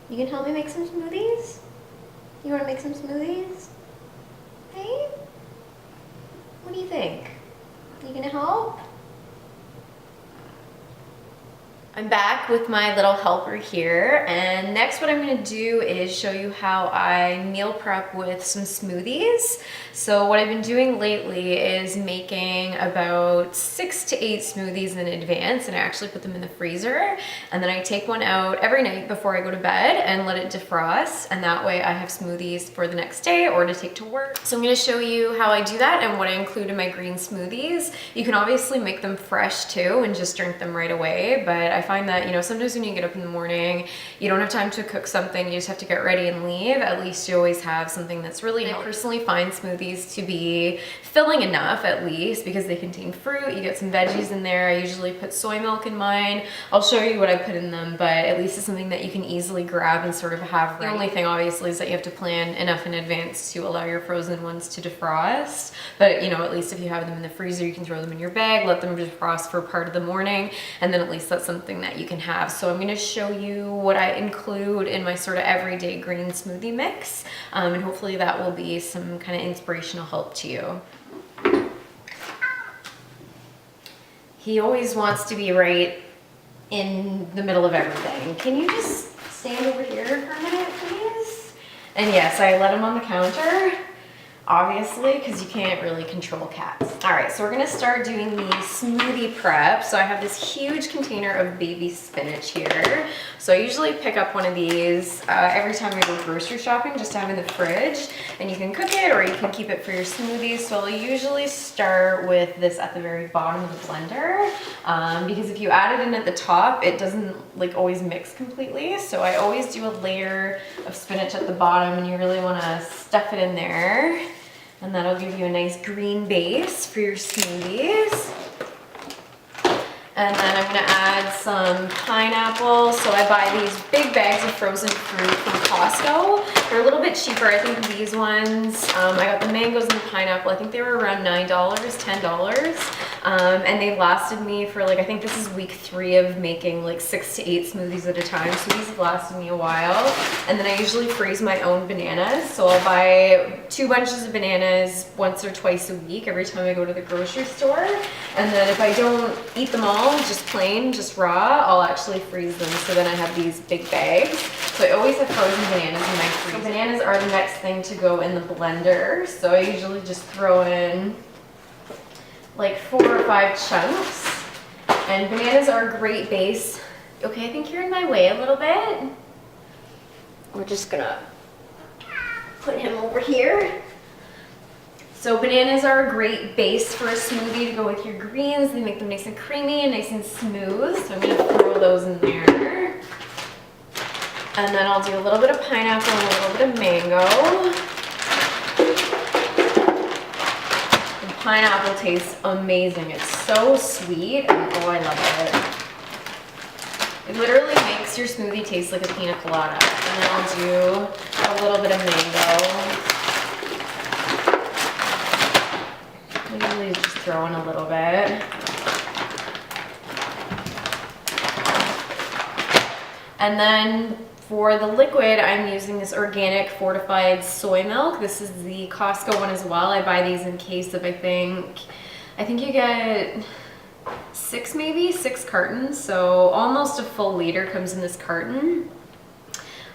You can help me make some smoothies? You want to make some smoothies? Hey? What do you think? You gonna help? I'm back with my little helper here, and next what I'm going to do is show you how I meal prep with some smoothies. So what I've been doing lately is making about 6 to 8 smoothies in advance, and I actually put them in the freezer, and then I take one out every night before I go to bed and let it defrost, and that way I have smoothies for the next day or to take to work. So I'm going to show you how I do that and what I include in my green smoothies. You can obviously make them fresh too and just drink them right away, but I find that, you know, sometimes when you get up in the morning, you don't have time to cook something, you just have to get ready and leave. At least you always have something that's really healthy. I personally find smoothies to be filling enough, at least, because they contain fruit, you get some veggies in there. I usually put soy milk in mine. I'll show you what I put in them, but at least it's something that you can easily grab and sort of have ready. The only thing obviously is that you have to plan enough in advance to allow your frozen ones to defrost, but you know, at least if you have them in the freezer, you can throw them in your bag, let them defrost for part of the morning, and then at least that's something that you can have. So I'm going to show you what I include in my sort of everyday green smoothie mix, and hopefully that will be some kind of inspirational help to you. He always wants to be right in the middle of everything. Can you just stand over here for a minute, please? And yes, I let him on the counter, obviously, because you can't really control cats. All right, so we're gonna start doing the smoothie prep. So I have this huge container of baby spinach here. So I usually pick up one of these every time I go grocery shopping, just to have in the fridge. And you can cook it or you can keep it for your smoothies. So I'll usually start with this at the very bottom of the blender, because if you add it in at the top, it doesn't like always mix completely. So I always do a layer of spinach at the bottom, and you really wanna stuff it in there. And that'll give you a nice green base for your smoothies. And then I'm gonna add some pineapple. So I buy these big bags of frozen fruit from Costco. They're a little bit cheaper. I think these ones, I got the mangoes and the pineapple. I think they were around $9, $10. And they lasted me for like, I think this is week 3 of making like 6 to 8 smoothies at a time. So these have lasted me a while. And then I usually freeze my own bananas. So I'll buy 2 bunches of bananas once or twice a week every time I go to the grocery store. And then if I don't eat them all, just plain, just raw, I'll actually freeze them. So then I have these big bags. So I always have frozen bananas in my freezer. So bananas are the next thing to go in the blender. So I usually just throw in like 4 or 5 chunks. And bananas are a great base. Okay, I think you're in my way a little bit. We're just gonna put him over here. So bananas are a great base for a smoothie to go with your greens. They make them nice and creamy and nice and smooth. So I'm gonna throw those in there. And then I'll do a little bit of pineapple and a little bit of mango. The pineapple tastes amazing. It's so sweet, and oh, I love it. It literally makes your smoothie taste like a pina colada. And then I'll do a little bit of mango. Usually just throw in a little bit. And then for the liquid, I'm using this organic fortified soy milk. This is the Costco one as well. I buy these in case of, I think you get 6 cartons. So almost a full liter comes in this carton.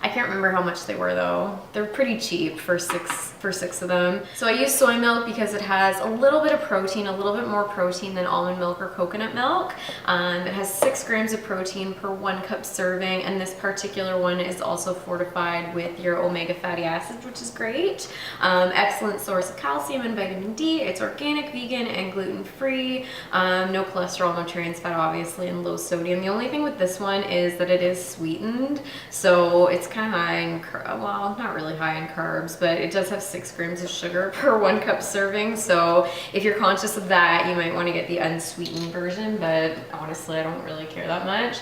I can't remember how much they were though. They're pretty cheap for six of them. So I use soy milk because it has a little bit of protein, a little bit more protein than almond milk or coconut milk. It has 6 grams of protein per 1 cup serving, and this particular one is also fortified with your omega fatty acids, which is great. Excellent source of calcium and vitamin D. It's organic, vegan, and gluten-free. No cholesterol, no trans fat, obviously, and low sodium. The only thing with this one is that it is sweetened, so it's kind of high in, well, not really high in carbs, but it does have 6 grams of sugar per 1 cup serving. So if you're conscious of that, you might want to get the unsweetened version, but honestly, I don't really care that much.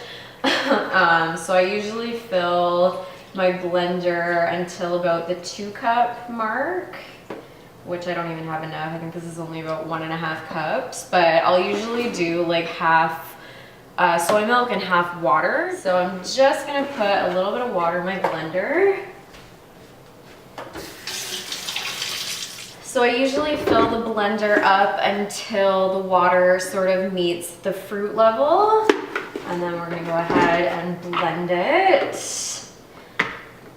So I usually fill my blender until about the 2 cup mark, which I don't even have enough. I think this is only about 1.5 cups, but I'll usually do like half soy milk and half water. So I'm just gonna put a little bit of water in my blender. So I usually fill the blender up until the water sort of meets the fruit level. And then we're gonna go ahead and blend it.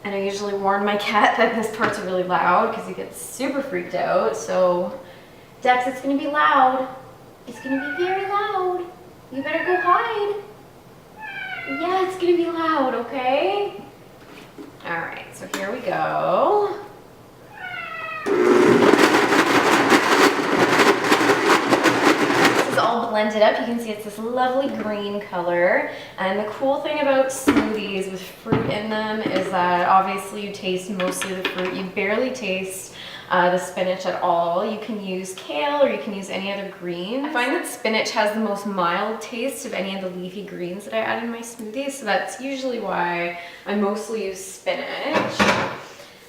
And I usually warn my cat that this part's really loud because he gets super freaked out. So Dex, it's gonna be loud. It's gonna be very loud. You better go hide. Yeah, it's gonna be loud, okay? All right, so here we go. This is all blended up. You can see it's this lovely green color. And the cool thing about smoothies with fruit in them is that obviously you taste mostly the fruit. You barely taste the spinach at all. You can use kale or you can use any other green. I find that spinach has the most mild taste of any of the leafy greens that I add in my smoothies, so that's usually why I mostly use spinach.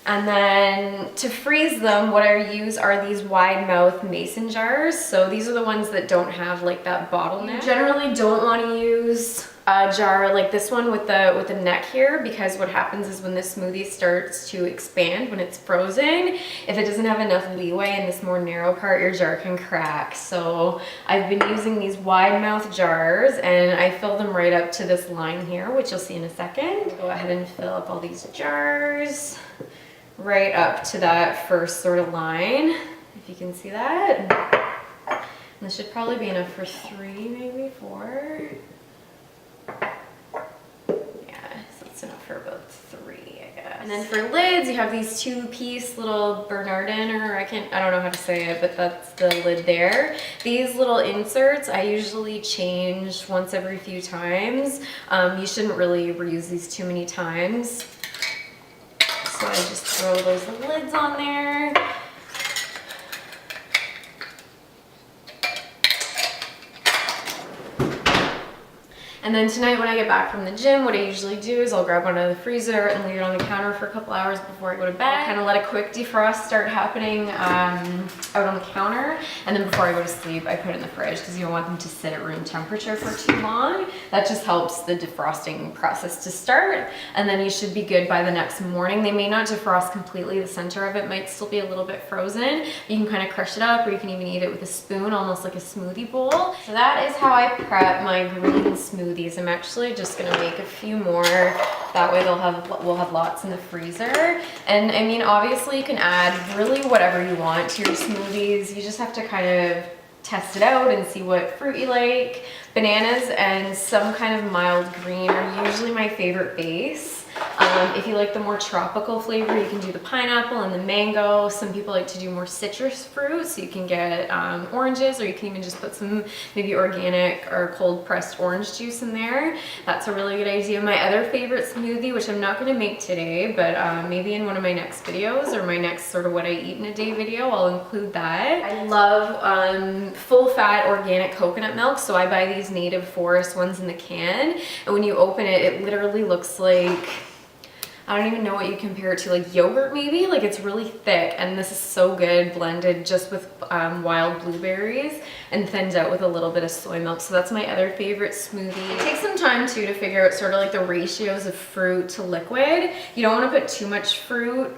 And then to freeze them, what I use are these wide mouth mason jars. So these are the ones that don't have like that bottleneck. You generally don't want to use a jar like this one with the neck here, because what happens is when the smoothie starts to expand, when it's frozen, if it doesn't have enough leeway in this more narrow part, your jar can crack. So I've been using these wide mouth jars and I fill them right up to this line here, which you'll see in a second. Go ahead and fill up all these jars right up to that first sort of line, if you can see that. And this should probably be enough for 3, maybe 4. Yeah, so it's enough for about 3, I guess. And then for lids, you have these 2-piece little Bernardin, or I don't know how to say it, but that's the lid there. These little inserts, I usually change once every few times. You shouldn't really reuse these too many times. So I just throw those lids on there. And then tonight when I get back from the gym, what I usually do is I'll grab one out of the freezer and leave it on the counter for a couple hours before I go to bed. Kind of let a quick defrost start happening out on the counter. And then before I go to sleep, I put it in the fridge because you don't want them to sit at room temperature for too long. That just helps the defrosting process to start. And then you should be good by the next morning. They may not defrost completely. The center of it might still be a little bit frozen. You can kind of crush it up, or you can even eat it with a spoon, almost like a smoothie bowl. So that is how I prep my green smoothie. I'm actually just gonna make a few more. That way we'll have lots in the freezer. And I mean, obviously you can add really whatever you want to your smoothies. You just have to kind of test it out and see what fruit you like. Bananas and some kind of mild green are usually my favorite base. If you like the more tropical flavor, you can do the pineapple and the mango. Some people like to do more citrus fruit, so you can get oranges, or you can even just put some maybe organic or cold pressed orange juice in there. That's a really good idea. My other favorite smoothie, which I'm not going to make today, but maybe in one of my next videos or my next sort of what I eat in a day video, I'll include that. I love full fat organic coconut milk, so I buy these Native Forest ones in the can, and when you open it, it literally looks like, I don't even know what you compare it to, like yogurt maybe? Like it's really thick, and this is so good blended just with wild blueberries and thinned out with a little bit of soy milk. So that's my other favorite smoothie. It takes some time too to figure out sort of like the ratios of fruit to liquid. You don't want to put too much fruit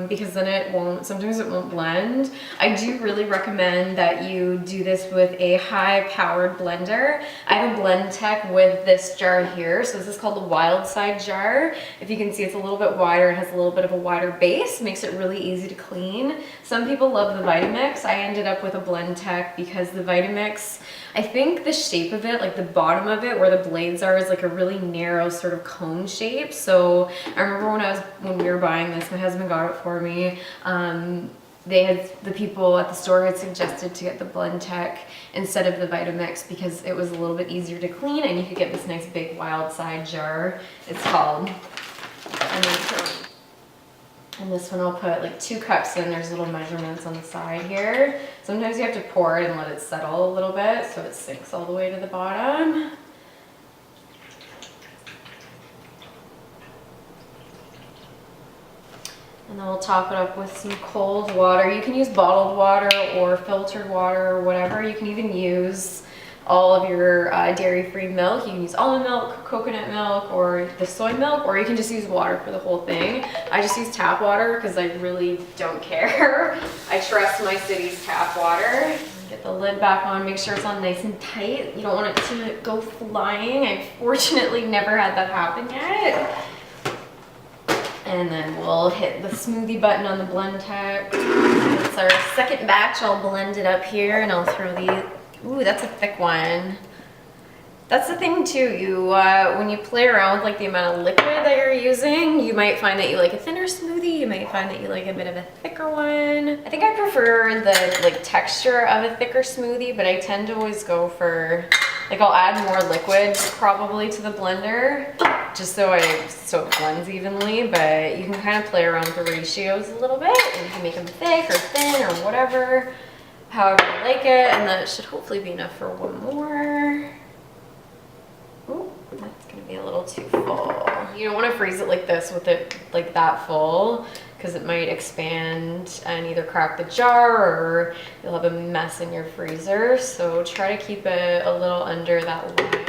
because then sometimes it won't blend. I do really recommend that you do this with a high powered blender. I have a Blendtec with this jar here. So this is called the Wild Side jar. If you can see, it's a little bit wider and has a little bit of a wider base, makes it really easy to clean. Some people love the Vitamix. I ended up with a Blendtec because the Vitamix, I think the shape of it, like the bottom of it where the blades are, is like a really narrow sort of cone shape. So I remember when we were buying this, my husband got it for me. The people at the store had suggested to get the Blendtec instead of the Vitamix because it was a little bit easier to clean, and you could get this nice big Wild Side jar, it's called. And this one I'll put like 2 cups in. There's little measurements on the side here. Sometimes you have to pour it and let it settle a little bit so it sinks all the way to the bottom. And then we'll top it up with some cold water. You can use bottled water or filtered water or whatever. You can even use all of your dairy-free milk. You can use almond milk, coconut milk, or the soy milk, or you can just use water for the whole thing. I just use tap water because I really don't care. I trust my city's tap water. Get the lid back on, make sure it's on nice and tight. You don't want it to go flying. I've fortunately never had that happen yet. And then we'll hit the smoothie button on the Blendtec. It's our second batch. I'll blend it up here and I'll throw the, ooh, that's a thick one. That's the thing too, you when you play around with like the amount of liquid that you're using, you might find that you like a thinner smoothie, you might find that you like a bit of a thicker one. I think I prefer the like texture of a thicker smoothie, but I tend to always go for, like I'll add more liquid probably to the blender, just so it blends evenly, but you can kind of play around with the ratios a little bit, and you can make them thick or thin or whatever, however you like it, and that should hopefully be enough for one more. Ooh, that's gonna be a little too full. You don't want to freeze it like this with it like that full, because it might expand and either crack the jar or you'll have a mess in your freezer. So try to keep it a little under that line.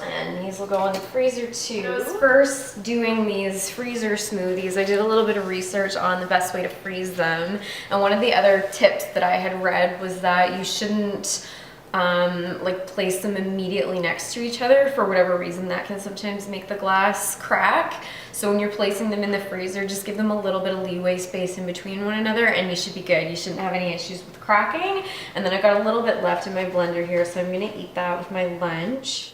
And these will go in the freezer too. I was first doing these freezer smoothies, I did a little bit of research on the best way to freeze them. And one of the other tips that I had read was that you shouldn't like place them immediately next to each other. For whatever reason, that can sometimes make the glass crack. So when you're placing them in the freezer, just give them a little bit of leeway space in between one another and you should be good. You shouldn't have any issues with cracking. And then I've got a little bit left in my blender here, so I'm gonna eat that with my lunch.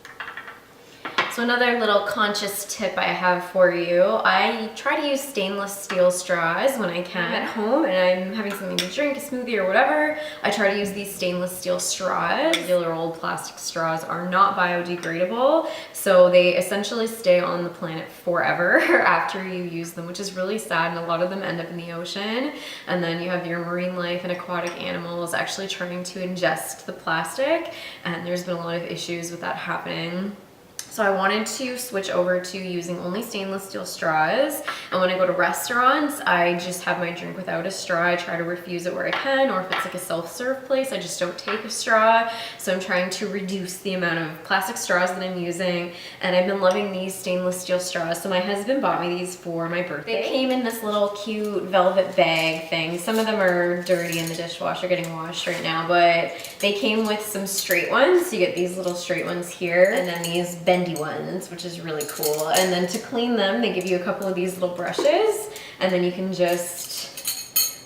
So another little conscious tip I have for you, I try to use stainless steel straws when I can at home and I'm having something to drink, a smoothie or whatever. I try to use these stainless steel straws. Regular old plastic straws are not biodegradable, so they essentially stay on the planet forever after you use them, which is really sad, and a lot of them end up in the ocean. And then you have your marine life and aquatic animals actually trying to ingest the plastic, and there's been a lot of issues with that happening. So I wanted to switch over to using only stainless steel straws. And when I go to restaurants, I just have my drink without a straw. I try to refuse it where I can, or if it's like a self-serve place, I just don't take a straw. So I'm trying to reduce the amount of plastic straws that I'm using. And I've been loving these stainless steel straws. So my husband bought me these for my birthday. They came in this little cute velvet bag thing. Some of them are dirty in the dishwasher, getting washed right now, but they came with some straight ones. So you get these little straight ones here, and then these bendy ones, which is really cool. And then to clean them, they give you a couple of these little brushes, and then you can just,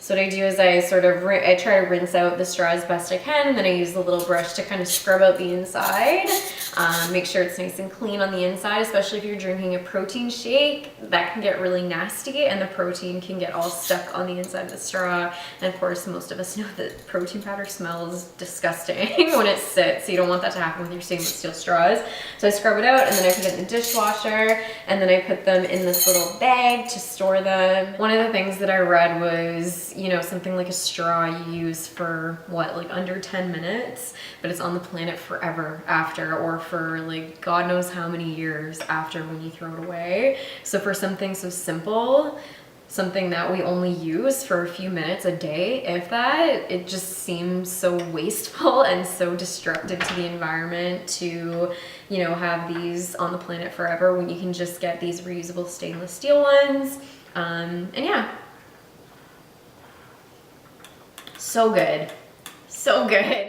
so what I do is I try to rinse out the straw as best I can, and then I use the little brush to kind of scrub out the inside. Make sure it's nice and clean on the inside, especially if you're drinking a protein shake. That can get really nasty and the protein can get all stuck on the inside of the straw. And of course, most of us know that protein powder smells disgusting when it sits, so you don't want that to happen with your stainless steel straws. So I scrub it out and then I put it in the dishwasher, and then I put them in this little bag to store them. One of the things that I read was, you know, something like a straw you use for what, like under 10 minutes, but it's on the planet forever after, or for like God knows how many years after when you throw it away. So for something so simple, something that we only use for a few minutes a day, if that, it just seems so wasteful and so destructive to the environment to, you know, have these on the planet forever when you can just get these reusable stainless steel ones. And yeah, so good, so good.